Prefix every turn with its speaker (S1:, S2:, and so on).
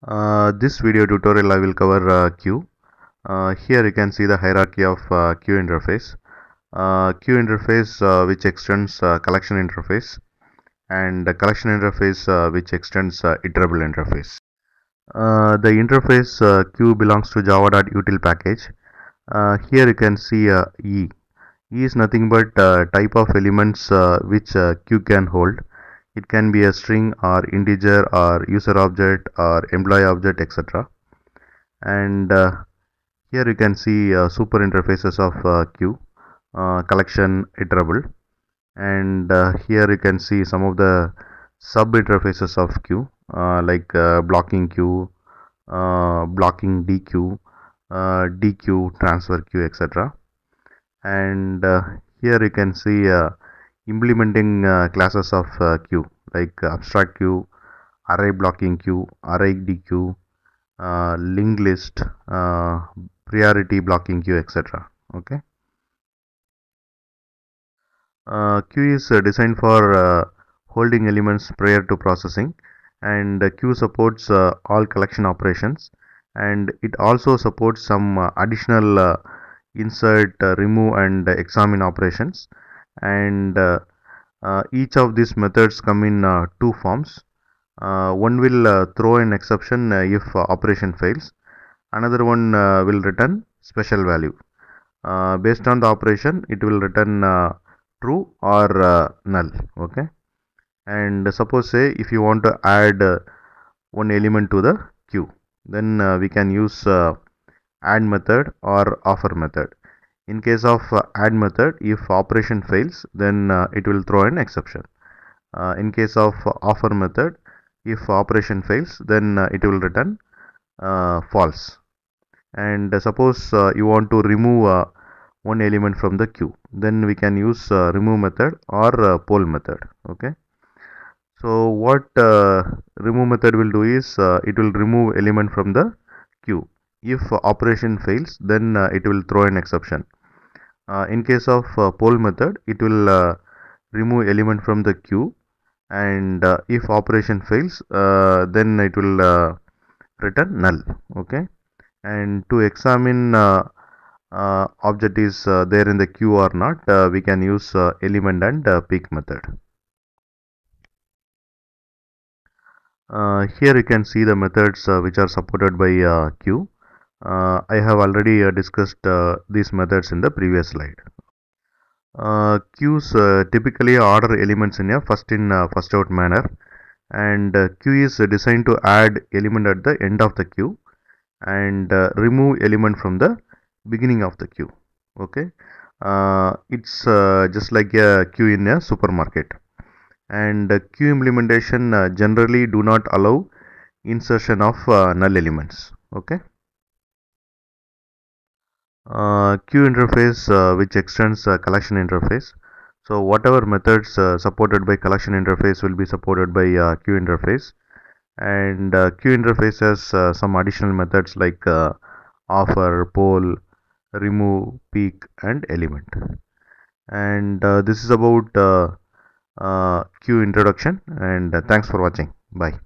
S1: This video tutorial I will cover queue. Here you can see the hierarchy of queue interface. Queue interface which extends collection interface, and the collection interface which extends iterable interface. The interface queue belongs to java.util package. Here you can see E. E is nothing but type of elements which queue can hold. It can be a string or integer or user object or employee object, etc. And here you can see super interfaces of queue, collection, iterable, and here you can see some of the sub interfaces of queue like blocking queue, blocking DQ, DQ, transfer queue, etc. And here you can see implementing classes of queue like abstract queue, array blocking queue, ArrayDeque, linked list, priority blocking queue, etc. Okay. Queue is designed for holding elements prior to processing, and queue supports all collection operations, and it also supports some additional insert, remove, and examine operations. And each of these methods come in two forms. One will throw an exception if operation fails. Another one will return special value. Based on the operation, it will return true or null. Okay. And suppose say if you want to add one element to the queue, then we can use add method or offer method. In case of add method, if operation fails, then it will throw an exception. In case of offer method, if operation fails, then it will return false. And suppose you want to remove one element from the queue, then we can use remove method or poll method. Okay. So what remove method will do is it will remove element from the queue. If operation fails, then it will throw an exception. In case of poll method, it will remove element from the queue, and if operation fails, then it will return null. Okay. And to examine object is there in the queue or not, we can use element and peek method. Here you can see the methods which are supported by queue. I have already discussed these methods in the previous slide. Queues typically order elements in a first in first out manner, and queue is designed to add element at the end of the queue and remove element from the beginning of the queue. Okay. It's just like a queue in a supermarket. And queue implementation generally do not allow insertion of null elements. Okay. Queue interface which extends collection interface. So whatever methods supported by collection interface will be supported by queue interface, and queue interface has some additional methods like offer, poll, remove, peek, and element. And this is about queue introduction, and thanks for watching. Bye.